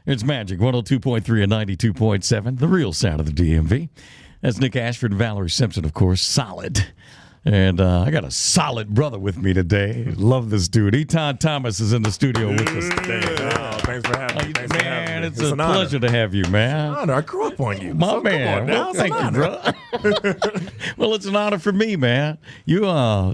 It's Magic 102.3 and 92.7, the real sound of the DMV. That's Nick Ashford and Valerie Simpson, of course, solid. And I got a solid brother with me today. Love this dude. Etan Thomas is in the studio with us today. Oh, thanks for having me. Man, it's a pleasure to have you, man. Honor. I grew up on you. My man. Well, thank you, bro. Well, it's an honor for me, man. You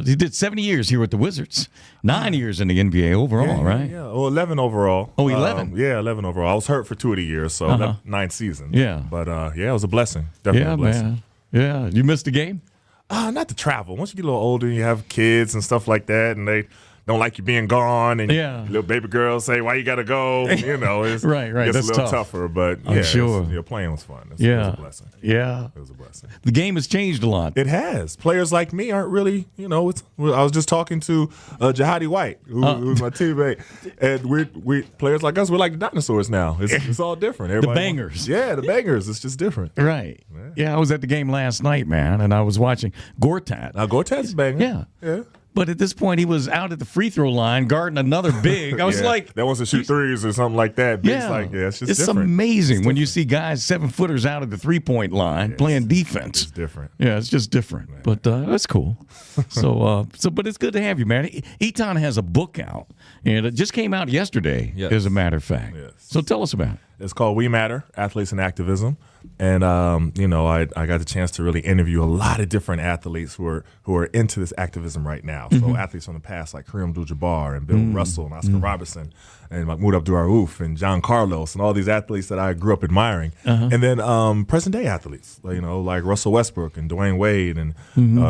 did 70 years here with the Wizards. 9 years in the NBA overall, right? Yeah. Well, 11 overall. Oh, 11? Yeah, 11 overall. I was hurt for 2 of the years, so 9 seasons. Yeah. But, yeah, it was a blessing. Definitely a blessing. Man. Yeah. You missed the game? Not to travel. Once you get a little older, you have kids and stuff like that, and they don't like you being gone, and little baby girls say, "Why you gotta go?" You know, it's right. It's That's a little tough. tougher, but I'm sure. Playing was fun. It was a blessing. Yeah, it was a blessing. The game has changed a lot. It has. Players like me aren't really, I was just talking to Jahadi White, who's my teammate, and we players like us, we're like the dinosaurs now. It's all different. Everybody the bangers. The bangers. It's just different. Right. Yeah, I was at the game last night, man, and I was watching Gortat. Now Gortat's a banger. Yeah. But at this point, he was out at the free throw line guarding another big. I was like, that wants to shoot threes or something like that. Big's it's just different. Amazing when you see guys 7-footers out at the 3-point line playing defense. It's different. Yeah, it's just different. Man. But that's cool. But it's good to have you, man. Etan has a book out, and it just came out yesterday, as a matter of fact. Yes. So tell us about it. It's called We Matter, Athletes and Activism. And, I got the chance to really interview a lot of different athletes who are into this activism right now. So athletes from the past like Kareem Abdul-Jabbar and Bill Russell and Oscar Robertson and Mahmoud Abdul-Rauf and John Carlos and all these athletes that I grew up admiring. And then present-day athletes, like Russell Westbrook and Dwayne Wade and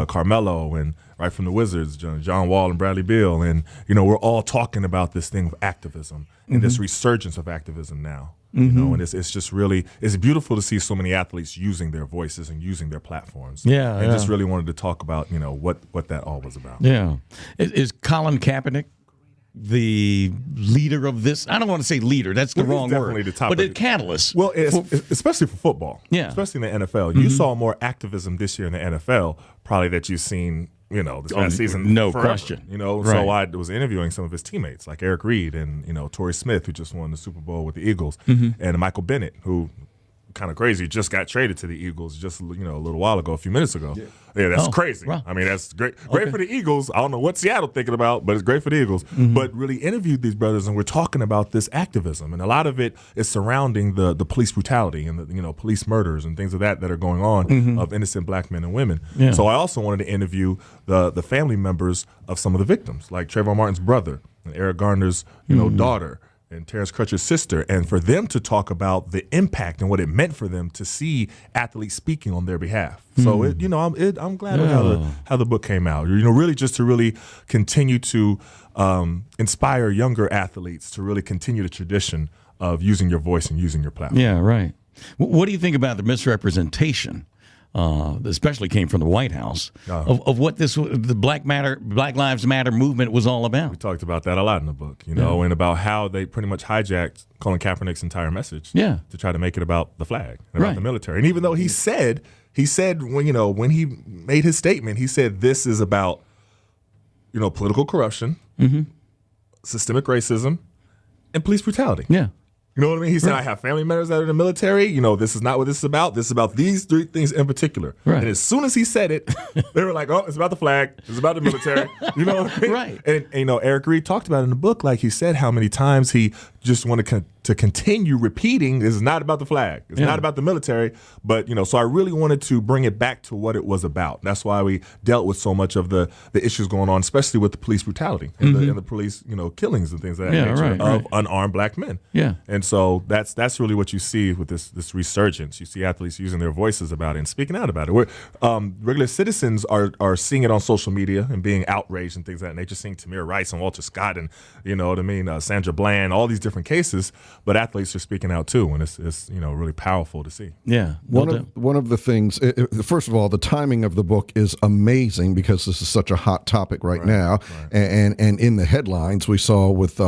Carmelo and right from the Wizards, John Wall and Bradley Beal. And, we're all talking about this thing of activism and this resurgence of activism now. And it's just really, it's beautiful to see so many athletes using their voices and using their platforms. And just really wanted to talk about, what that all was about. Yeah. Is Colin Kaepernick the leader of this? I don't want to say leader. That's the wrong word. The top but the catalyst. Well, especially for football. Yeah. Especially in the NFL. You saw more activism this year in the NFL probably that you've seen this past season. No forever, question. So I was interviewing some of his teammates, like Eric Reed and, Torrey Smith, who just won the Super Bowl with the Eagles, and Michael Bennett, who kind of crazy, just got traded to the Eagles just, a little while ago, a few minutes ago. Yeah, that's crazy. Wow. I mean, that's great. Great for the Eagles. I don't know what Seattle thinking about, but it's great for the Eagles. But really interviewed these brothers, and we're talking about this activism, and a lot of it is surrounding the police brutality and the police murders and things of that are going on of innocent black men and women. Yeah. So I also wanted to interview the family members of some of the victims, like Trayvon Martin's brother and Eric Garner's daughter, and Terrence Crutcher's sister, and for them to talk about the impact and what it meant for them to see athletes speaking on their behalf. So I'm glad how the book came out. Really just to really continue to inspire younger athletes to really continue the tradition of using your voice and using your platform. Yeah, right. What do you think about the misrepresentation? Especially came from the White House of what the Black Lives Matter movement was all about. We talked about that a lot in the book, and about how they pretty much hijacked Colin Kaepernick's entire message to try to make it about the flag and about the military. And even though he said when he made his statement, he said this is about political corruption, systemic racism, and police brutality. Yeah. You know what I mean? He said, I have family members that are in the military. This is not what this is about. This is about these 3 things in particular. Right. And as soon as he said it, they were like, oh, it's about the flag. It's about the military. You know what I mean? Right. And Eric Reed talked about it in the book, like he said how many times he just wanted to continue repeating, this is not about the flag. It's not about the military. But, so I really wanted to bring it back to what it was about. That's why we dealt with so much of the issues going on, especially with the police brutality and the police, killings and things of that nature of unarmed black men. Yeah. And so that's really what you see with this resurgence. You see athletes using their voices about it and speaking out about it. Regular citizens are seeing it on social media and being outraged and things like that nature, seeing Tamir Rice and Walter Scott and, Sandra Bland, all these different cases. But athletes are speaking out too, and it's really powerful to see. Yeah. One of the things, first of all, the timing of the book is amazing because this is such a hot topic right now. Right. And in the headlines we saw with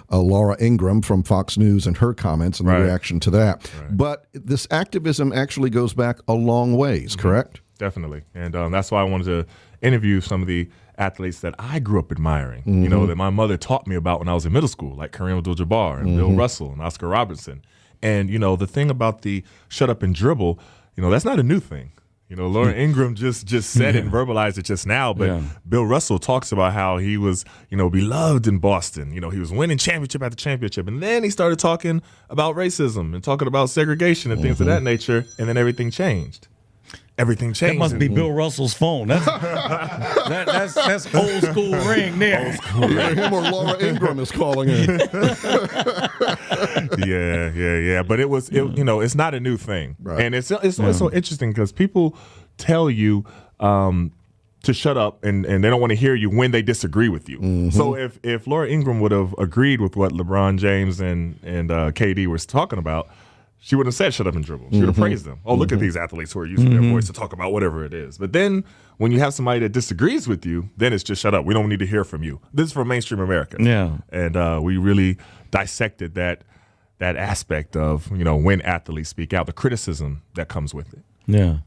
Laura Ingraham from Fox News and her comments and the reaction to that. Right. But this activism actually goes back a long ways, correct? Definitely. And that's why I wanted to interview some of the athletes that I grew up admiring, that my mother taught me about when I was in middle school, like Kareem Abdul-Jabbar and Bill Russell and Oscar Robertson. And, the thing about the shut up and dribble, that's not a new thing. Laura Ingraham just said it and verbalized it just now, but Bill Russell talks about how he was, beloved in Boston. He was winning championship after championship. And then he started talking about racism and talking about segregation and things of that nature, and then everything changed. Everything changed. That must be Bill Russell's phone. That's old school ring there. Old school ring. Him or Laura Ingraham is calling in. Yeah. But it's not a new thing, right. And it's so interesting because people tell you to shut up and they don't want to hear you when they disagree with you. Mm-hmm. So if Laura Ingraham would have agreed with what LeBron James and KD were talking about, she wouldn't have said shut up and dribble. She would have praised them. Oh, look at these athletes who are using their voice to talk about whatever it is. But then when you have somebody that disagrees with you, then it's just shut up. We don't need to hear from you. This is for mainstream America. Yeah. And we really dissected that aspect of, when athletes speak out, the criticism that comes with it. Yeah.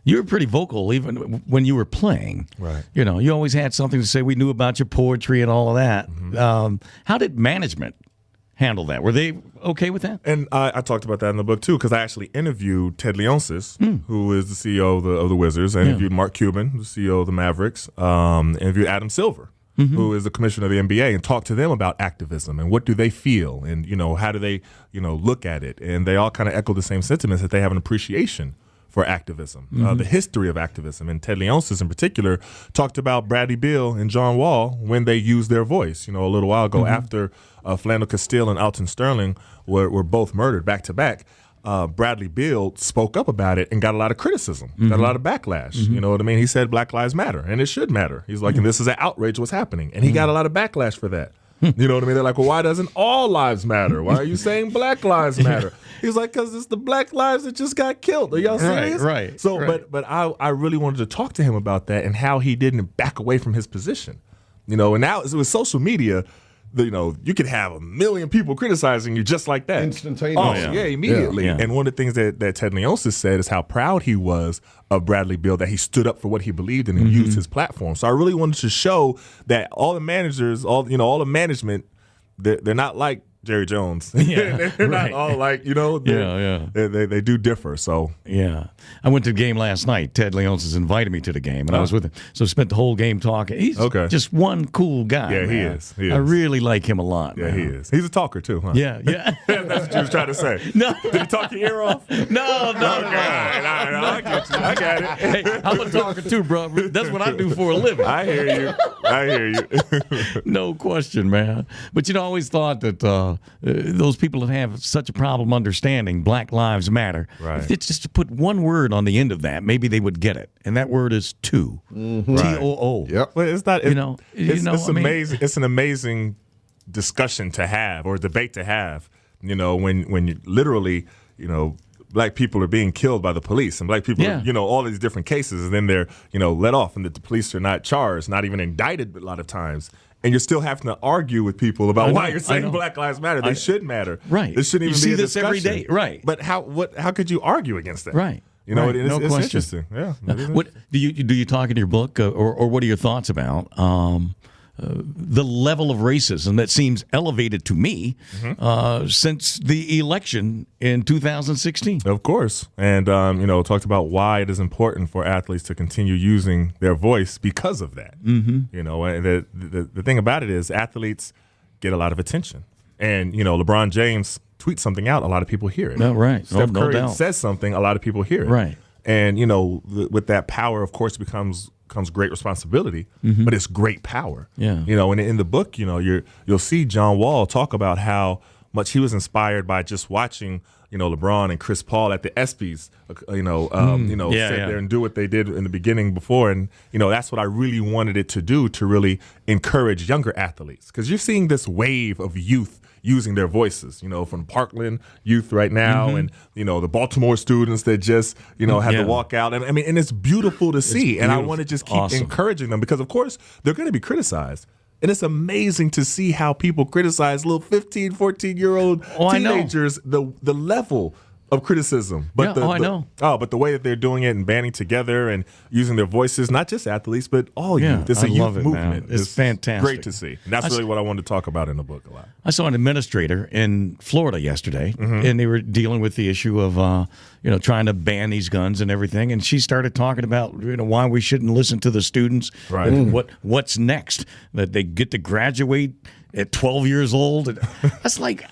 You were pretty vocal even when you were playing. Right. You always had something to say. We knew about your poetry and all of that. Mm-hmm. How did management handle that? Were they okay with that? And I talked about that in the book too, because I actually interviewed Ted Leonsis, who is the CEO of the Wizards. I interviewed Mark Cuban, the CEO of the Mavericks. Interviewed Adam Silver, who is the commissioner of the NBA, and talked to them about activism and what do they feel and how do they look at it. And they all kind of echo the same sentiments, that they have an appreciation for activism, the history of activism. And Ted Leonsis in particular talked about Bradley Beal and John Wall when they used their voice, a little while ago after Philando Castile and Alton Sterling were both murdered back to back. Bradley Beal spoke up about it and got a lot of criticism, got a lot of backlash. You know what I mean? He said Black Lives Matter, and it should matter. He's like, and this is an outrage what's happening. And he got a lot of backlash for that. You know what I mean? They're like, well, why doesn't all lives matter? Why are you saying Black Lives Matter? He's like, because it's the Black lives that just got killed. Are y'all serious? Right. So, but I really wanted to talk to him about that and how he didn't back away from his position. And now with social media, you could have 1 million people criticizing you just like that. Instantaneously. Oh, yeah, immediately. Yeah. And one of the things that Ted Leonsis said is how proud he was of Bradley Beal, that he stood up for what he believed in and used his platform. So I really wanted to show that all the managers, all the management, they're not like Jerry Jones. They're not all like, they do differ. So yeah, I went to the game last night. Ted Leonsis invited me to the game, and I was with him. So spent the whole game talking. He's just one cool guy. Yeah, man. He is. I really like him a lot. Yeah, man. he is. He's a talker too, huh? Yeah. That's what you was trying to say. No. Did he talk your ear off? No. I get you. I got it. Hey, I'm a talker too, bro. That's what I do for a living. I hear you. No question, man. But I always thought that those people that have such a problem understanding Black Lives Matter, if it's just to put one word on the end of that, maybe they would get it. And that word is TOO. T-O-O. Yep. Well, it's not. It's I mean, amazing. It's an amazing discussion to have, or debate to have. When you literally, Black people are being killed by the police, and Black people, are, all these different cases, and then they're, let off, and the police are not charged, not even indicted a lot of times. And you're still having to argue with people about why you're saying Black Lives Matter. They should matter. Right. This shouldn't even be a this discussion. every day. Right. But how could you argue against that? Right. It's question. interesting. Yeah. What do you talk in your book, or what are your thoughts about the level of racism that seems elevated to me since the election in 2016? Of course. And, talked about why it is important for athletes to continue using their voice because of that. And the thing about it is athletes get a lot of attention. And, LeBron James tweets something out, a lot of people hear it. No, right. Steph no Curry doubt. says something, a lot of people hear it. Right. And, with that power, of course, comes great responsibility, but it's great power. Yeah. And in the book, you'll see John Wall talk about how much he was inspired by just watching, LeBron and Chris Paul at the ESPYs, sit there and do what they did in the beginning before. And, that's what I really wanted it to do, to really encourage younger athletes. Because you're seeing this wave of youth using their voices, from Parkland youth right now, and the Baltimore students that just had to walk out, and and it's beautiful to see, and I want to just keep encouraging them, because of course they're going to be criticized, and it's amazing to see how people criticize little 15, 14-year-old teenagers, the level of criticism. But I know. But the way that they're doing it and banding together and using their voices, not just athletes, but all youth. It's a youth movement. Man. It's fantastic. Great to see. And that's really what I wanted to talk about in the book a lot. I saw an administrator in Florida yesterday, and they were dealing with the issue of trying to ban these guns and everything. And she started talking about why we shouldn't listen to the students. Right. And what's next? That they get to graduate at 12 years old. And that's like.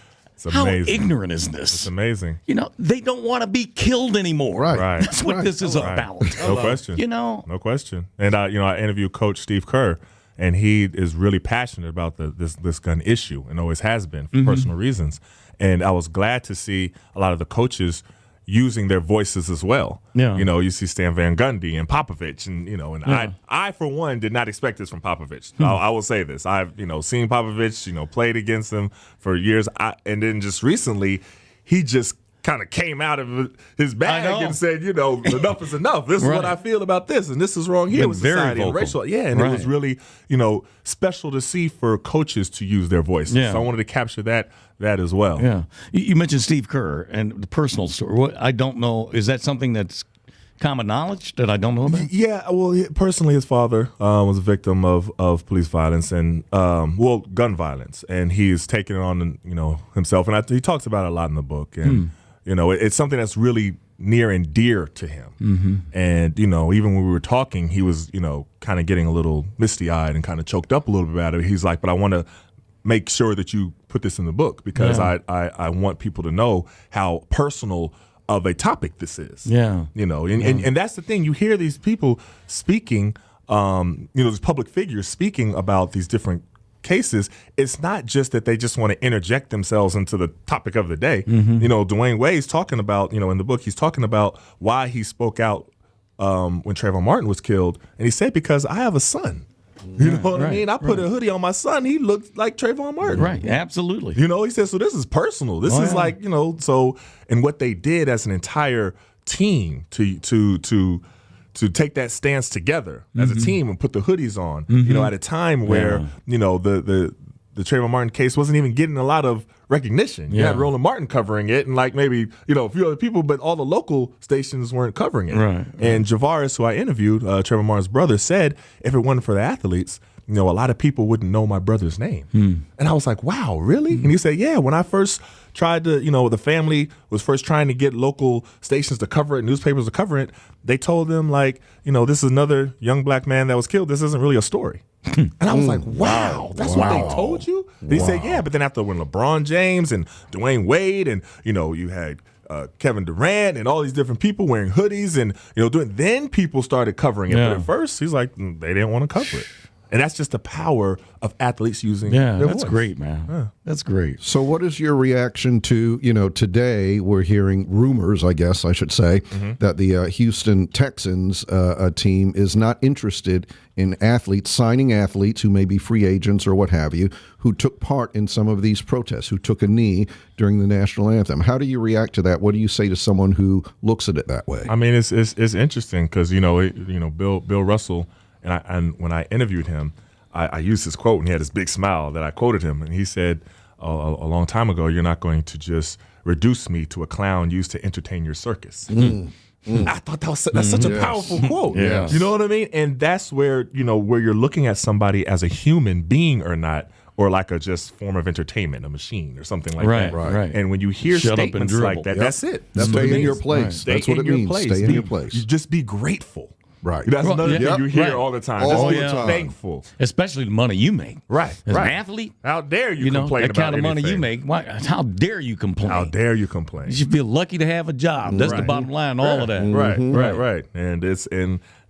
How ignorant is this? It's amazing. They don't want to be killed anymore. Right. That's what this is about. No question. No question. And I interviewed Coach Steve Kerr, and he is really passionate about this gun issue, and always has been for personal reasons. And I was glad to see a lot of the coaches using their voices as well. Yeah. You see Stan Van Gundy and Popovich, and I for one did not expect this from Popovich. I will say this: I've seen Popovich, played against him for years, and then just recently, he just kind of came out of his bag and said, enough is enough. This is what I feel about this, and this is wrong here with society and racial. Yeah, and it was really, special to see for coaches to use their voices. Yeah. So I wanted to capture that as well. Yeah. You mentioned Steve Kerr and the personal story. I don't know. Is that something that's common knowledge that I don't know about? Yeah. Well, personally, his father was a victim of police violence and gun violence, and he's taken it on himself. And he talks about it a lot in the book. And it's something that's really near and dear to him. And even when we were talking, he was kind of getting a little misty eyed and kind of choked up a little bit about it. He's like, but I want to make sure that you put this in the book because I want people to know how personal of a topic this is. Yeah. And that's the thing. You hear these people speaking, these public figures speaking about these different cases. It's not just that they just want to interject themselves into the topic of the day. Dwayne Wade's talking about, in the book, he's talking about why he spoke out when Trayvon Martin was killed. And he said, because I have a son. You know what I mean? I put a hoodie on my son. He looked like Trayvon Martin. Right. Absolutely. He said, so this is personal. This is like, and what they did as an entire team to take that stance together as a team and put the hoodies on, at a time where, the Trayvon Martin case wasn't even getting a lot of recognition. You had Roland Martin covering it and maybe, a few other people, but all the local stations weren't covering it. Right. And Javaris, who I interviewed, Trayvon Martin's brother, said if it wasn't for the athletes, a lot of people wouldn't know my brother's name. And I was like, wow, really? And he said, yeah, when I first tried to, the family was first trying to get local stations to cover it, newspapers to cover it, they told them this is another young black man that was killed. This isn't really a story. And I was like, wow, that's what they told you? And he said, yeah, but then after when LeBron James and Dwayne Wade and, you had Kevin Durant and all these different people wearing hoodies and, then people started covering it. But at first, he's like, they didn't want to cover it. And that's just the power of athletes using their that's voice. great, man. Yeah. That's great. So what is your reaction to, today we're hearing rumors, I guess I should say, that the Houston Texans team is not interested in signing athletes who may be free agents or what have you, who took part in some of these protests, who took a knee during the national anthem. How do you react to that? What do you say to someone who looks at it that way? I mean, it's interesting because, Bill Russell, and when I interviewed him, I used his quote, and he had this big smile that I quoted him, and he said, a long time ago, you're not going to just reduce me to a clown used to entertain your circus. I thought that's such a powerful quote. Yes. You know what I mean? And that's where, where you're looking at somebody as a human being or not, or like a just form of entertainment, a machine or something like that. Right. And when you hear statements like that, that's it. That's what it Stay in means. your place. Stay That's what in it your means. place. Stay in your place. You just be grateful. Right. That's another thing you hear all the time. All just the be time. thankful. Especially the money you make. Right. As an athlete. How dare you complain that about kind of money you anything. make. How dare you complain? How dare you complain? You should feel lucky to have a job. That's the bottom line, all of that. Right. And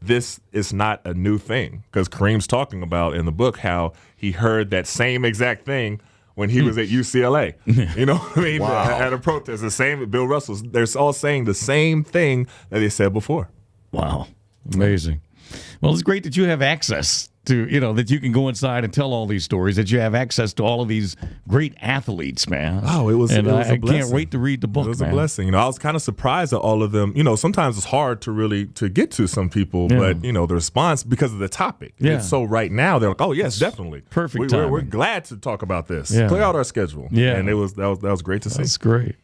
this is not a new thing because Kareem's talking about in the book how he heard that same exact thing when he was at UCLA. You know what I mean? At a protest. The same, Bill Russell's, they're all saying the same thing that they said before. Wow. Amazing. Well, it's great that you have access to, that you can go inside and tell all these stories, that you have access to all of these great athletes, man. Oh, it was a blessing. I can't wait to read the book, It was a blessing. I was kind of surprised at all of them. Sometimes it's hard to get to some people, but, the response because of the topic. Yeah. It's so right now, they're like, oh, yes, definitely. Perfect We're timing. glad to talk about this. Yeah. Clear out our schedule. Yeah. And that was great to see. That's great.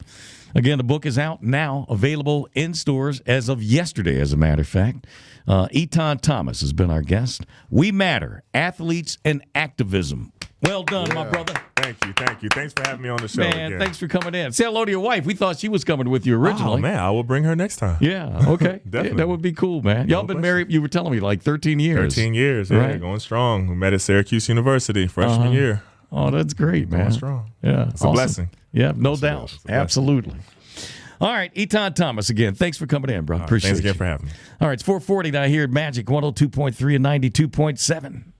Again, the book is out now, available in stores as of yesterday, as a matter of fact. Etan Thomas has been our guest. We Matter, Athletes and Activism. Well done, my brother. Thank you. Thanks for having me on the show. Man, again. thanks for coming in. Say hello to your wife. We thought she was coming with you originally. Oh, man, I will bring her next time. Yeah, okay. Definitely. That would be cool, man. Y'all been married, you were telling me, like 13 years. 13 years, yeah, Right. going strong. We met at Syracuse University freshman year. Oh, that's great, man. Going strong. Yeah, It's a blessing. Yeah, no doubt. It's a blessing. Absolutely. All right, Etan Thomas again. Thanks for coming in, bro. Appreciate Thanks again you. for having me. All right, it's 4:40 now here at Magic 102.3 and 92.7.